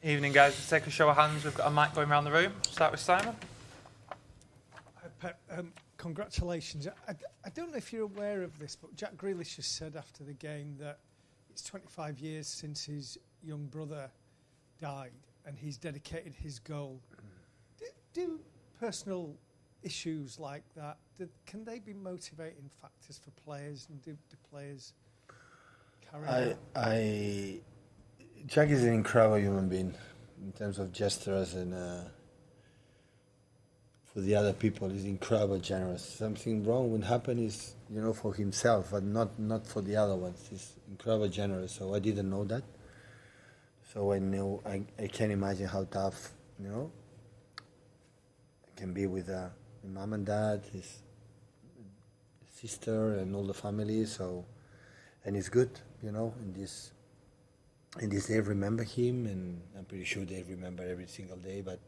Evening, guys. Let's take a show of hands. We've got a mic going around the room. Start with Simon. Pep, congratulations. I don't know if you're aware of this, but Jack Grealish has said after the game that it's 25 years since his young brother died and he's dedicated his goal. Do personal issues like that, can they be motivating factors for players, and do players carry on? Jack is an incredible human being in terms of gestures and for the other people. He's incredibly generous. Something wrong would happen is, for himself, but not for the other ones. He's incredibly generous. So I didn't know that. So I know I can't imagine how tough, it can be with his mom and dad, his sister, and all the family. So, and it's good, in this day remember him, and I'm pretty sure they remember every single day. But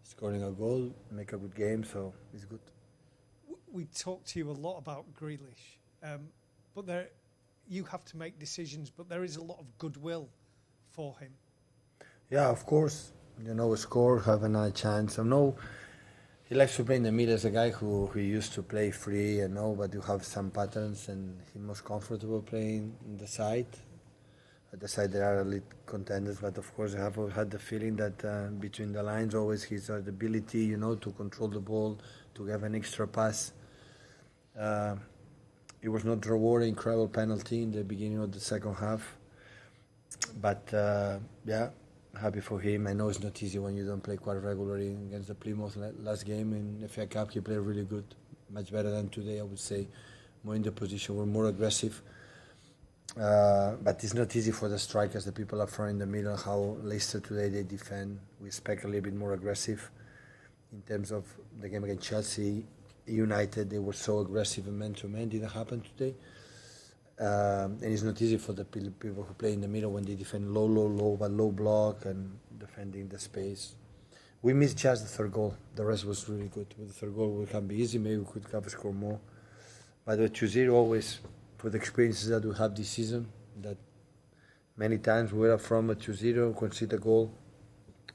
scoring a goal, make a good game, so it's good. We talked to you a lot about Grealish, but you have to make decisions, but there is a lot of goodwill for him. Yeah, of course. Score, have a chance. I know he likes to play in the middle as a guy who used to play free, but you have some patterns, and he's most comfortable playing on the side. At the side, there are elite contenders, but of course, I have had the feeling that between the lines, always his ability, to control the ball, to have an extra pass. It was not rewarded, incredible penalty in the beginning of the second half. But happy for him. I know it's not easy when you don't play quite regularly. Against the Plymouth last game in the FA Cup, he played really good, much better than today, I would say. More in the position, we're more aggressive. But it's not easy for the strikers, the people up front in the middle, how Leicester today they defend. We expect a little bit more aggressive in terms of the game against Chelsea. United, they were so aggressive and man-to-man, didn't happen today. And it's not easy for the people who play in the middle when they defend low, but low block and defending the space. We missed just the third goal. The rest was really good. With the third goal, it can be easy. Maybe we could have scored more. But the 2-0 always, for the experiences that we have this season, that many times we were from a 2-0, concede a goal,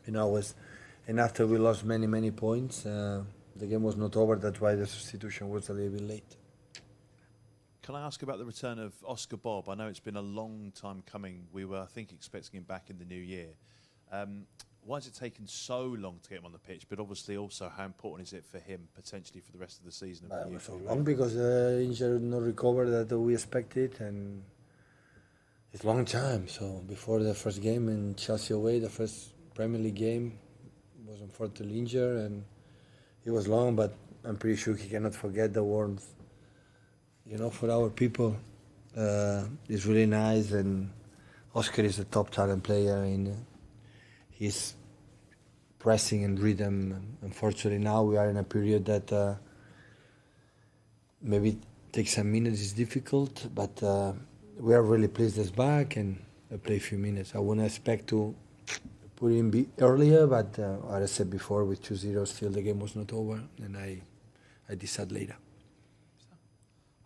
and after we lost many points, the game was not over. That's why the substitution was a little bit late. Can I ask about the return of Oscar Bob? I know it's been a long time coming. We were, I think, expecting him back in the new year. Why has it taken so long to get him on the pitch? But obviously also, how important is it for him potentially for the rest of the season? It was so long because the injury not recovered that we expected, and it's a long time. So before the first game in Chelsea away, the first Premier League game, was unfortunately injured, and it was long. But I'm pretty sure he cannot forget the warmth. For our people, it's really nice, and Oscar is a top talent player. He's pressing and rhythm. Unfortunately, now we are in a period that maybe takes some minutes. It's difficult, but we are really pleased he's back and play a few minutes. I wouldn't expect to put him earlier, but as I said before, with 2-0, still the game was not over, and I decide later.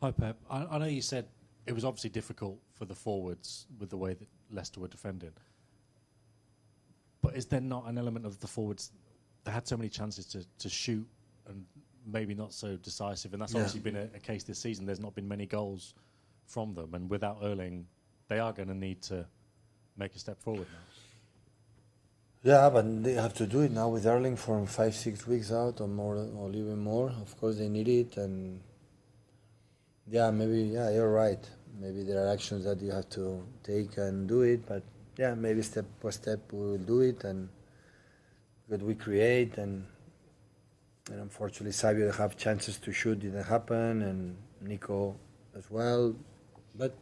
Hi, Pep. I know you said it was obviously difficult for the forwards with the way that Leicester were defending. But is there not an element of the forwards that had so many chances to shoot and maybe not so decisive? And that's obviously been a case this season. There's not been many goals from them. And without Erling, they are going to need to make a step forward now. Yeah, but they have to do it now with Erling from 5-6 weeks out or more, or even more. Of course, they need it. And you're right. Maybe there are actions that you have to take and do it, but maybe step by step we will do it, and that we create, and unfortunately Savio have chances to shoot, didn't happen, and Nico as well, but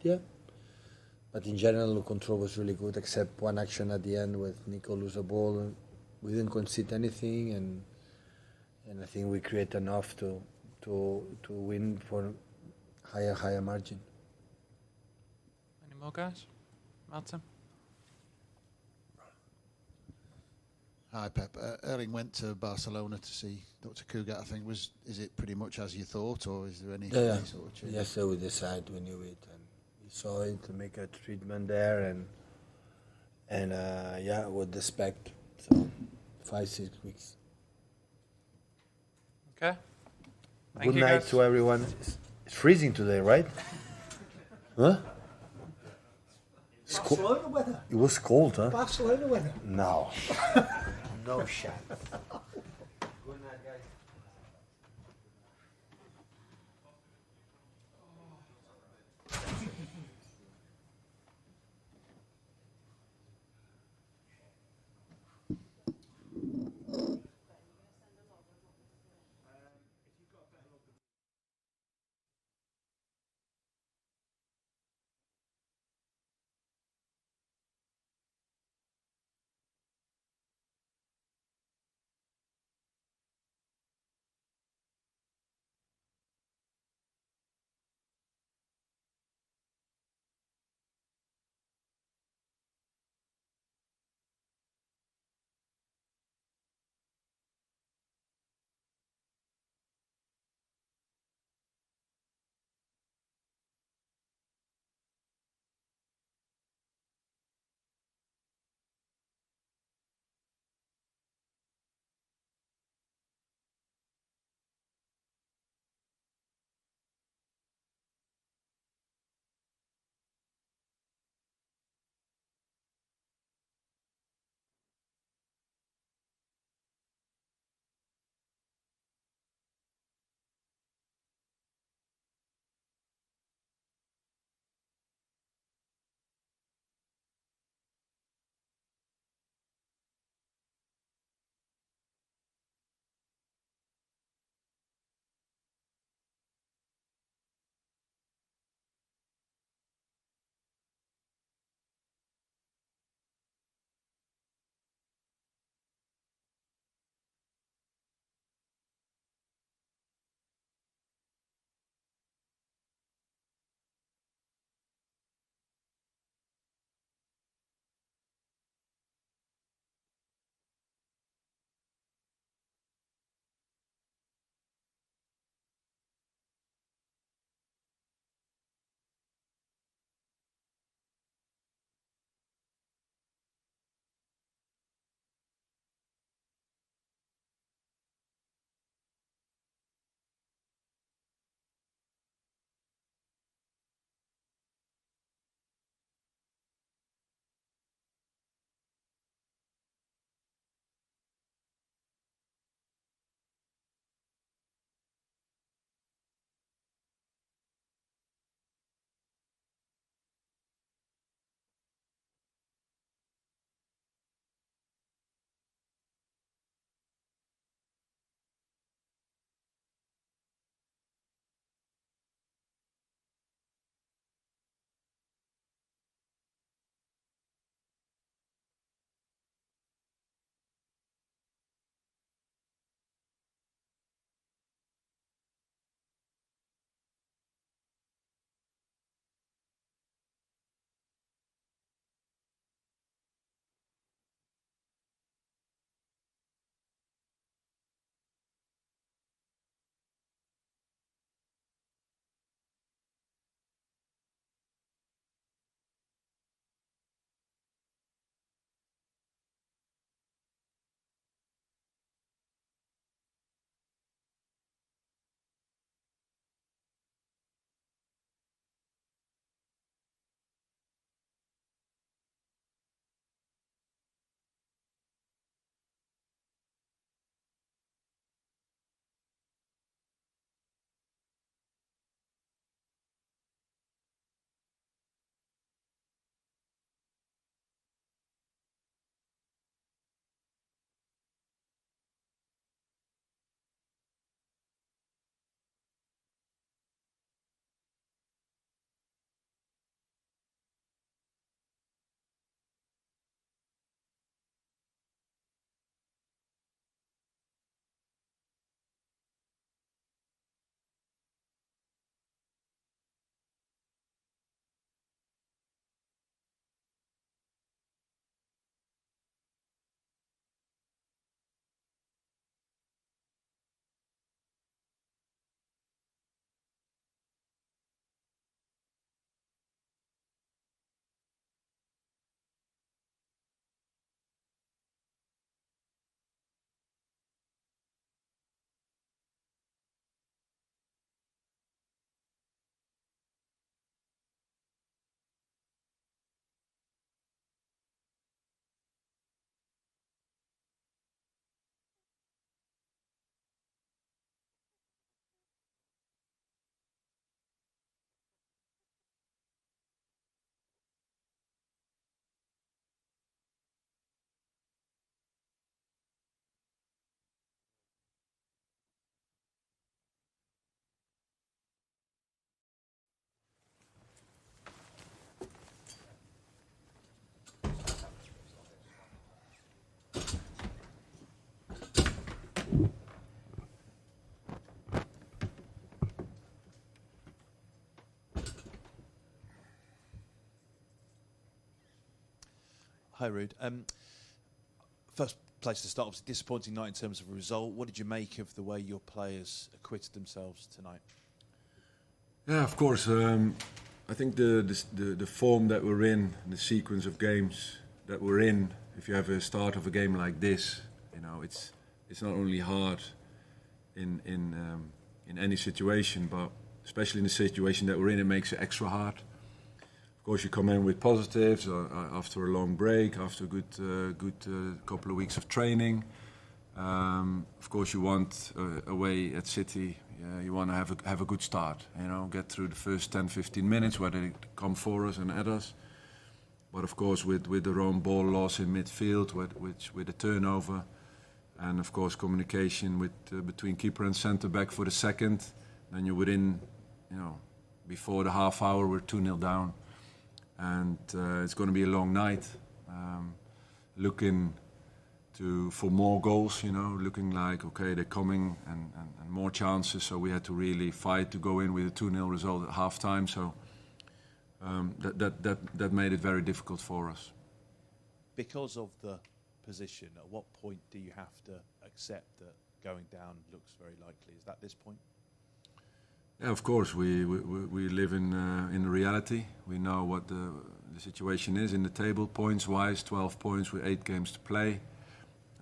in general the control was really good, except one action at the end with Nico lose the ball. We didn't concede anything, and I think we create enough to win for higher margin. Any more guys? Martin? Hi, Pep. Erling went to Barcelona to see Dr. Cugat, I think. Is it pretty much as you thought, or is there any sort of change? Yes, so we decided, we knew it, and we saw it to make a treatment there, And yeah, with respect. So 5-6 weeks. Okay. Thank Good you, night guys. to everyone. It's freezing today, right? Huh? Barcelona weather. It was cold, huh? Barcelona weather. No. No shot. Hi, Ruud. First place to start, obviously disappointing night in terms of a result. What did you make of the way your players acquitted themselves tonight? Yeah, of course. I think the form that we're in, the sequence of games that we're in, if you have a start of a game like this, you know, it's not only hard in any situation, but especially in the situation that we're in, it makes it extra hard. Of course, you come in with positives after a long break, after a good couple of weeks of training. Of course, you want away at City. You want to have a good start. You know, get through the first 10-15 minutes where they come for us and at us. But of course, with their own ball loss in midfield, with a turnover, and of course communication between keeper and centre back for the second, then you're within, you know, before the half hour we're 2-0 down, and it's going to be a long night. Looking for more goals, you know, looking like okay they're coming and more chances. So we had to really fight to go in with a 2-0 result at half time. So that made it very difficult for us. Because of the position, at what point do you have to accept that going down looks very likely? Is that this point? Yeah, of course. We live in reality. We know what the situation is in the table, points-wise, 12 points with 8 games to play.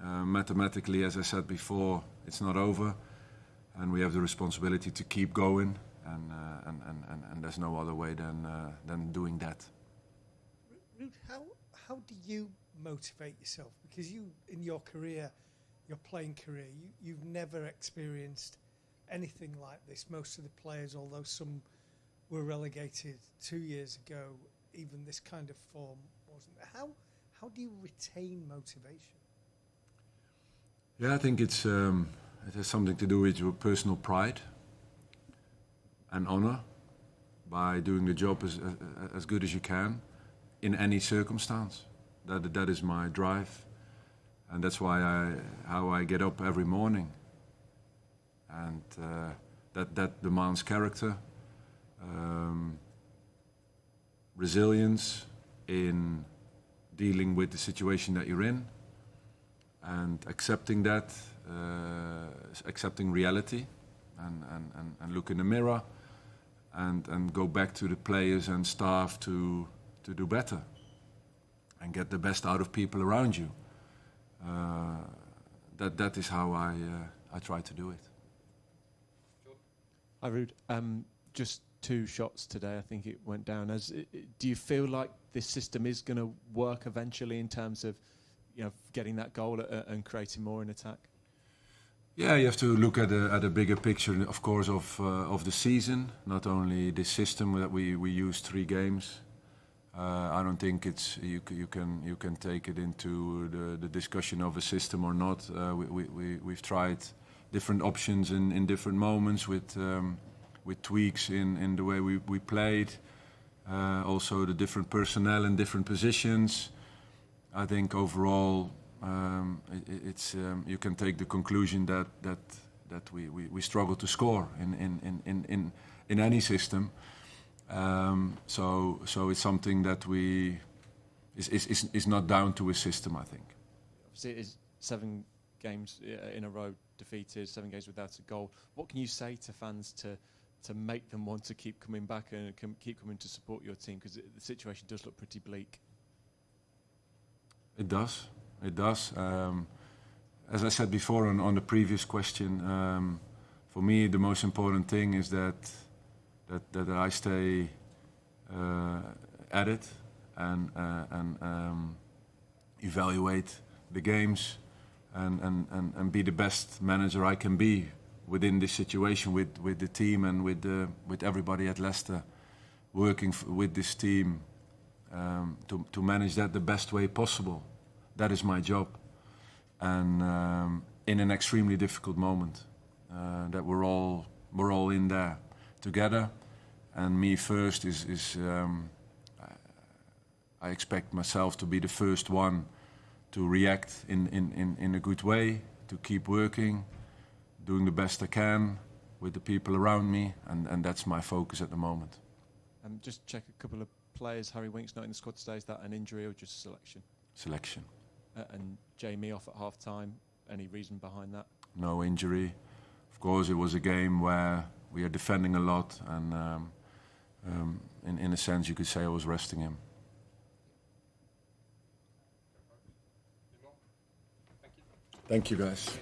Mathematically, as I said before, it's not over, and we have the responsibility to keep going, and there's no other way than doing that. Ruud, how do you motivate yourself? Because you, in your career, your playing career, you've never experienced anything like this. Most of the players, although some were relegated 2 years ago, even this kind of form wasn't there. How do you retain motivation? Yeah, I think it has something to do with your personal pride and honor by doing the job as good as you can in any circumstance. That is my drive, and that's how I get up every morning. And that demands character, resilience in dealing with the situation that you're in, and accepting that, accepting reality, and look in the mirror, and go back to the players and staff to do better, and get the best out of people around you. That is how I try to do it. Hi, Ruud. Just 2 shots today. I think it went down. Do you feel like this system is going to work eventually in terms of, you know, getting that goal and creating more in attack? Yeah, you have to look at a bigger picture, of course, of the season. Not only the system that we use 3 games. I don't think it's you can take it into the discussion of a system or not. We've tried different options in different moments with tweaks in the way we played. Also the different personnel in different positions. I think overall it's you can take the conclusion that we struggle to score in any system. So it's something that is not down to a system, I think. Obviously, it is 7 games in a row defeated, 7 games without a goal. What can you say to fans to make them want to keep coming back and keep coming to support your team? Because the situation does look pretty bleak. It does. It does. As I said before on the previous question, for me the most important thing is that I stay at it and evaluate the games and be the best manager I can be within this situation with the team and with everybody at Leicester, working with this team to manage that the best way possible. That is my job, and in an extremely difficult moment that we're all in there together. And me first is I expect myself to be the first one to react in a good way, to keep working, doing the best I can with the people around me, and that's my focus at the moment. Just check a couple of players. Harry Winks not in the squad today. Is that an injury or just a selection? selection. And Jamie off at half time. Any reason behind that? No injury. Of course, it was a game where we are defending a lot, and in a sense, you could say I was resting him. Thank you. Thank you, guys.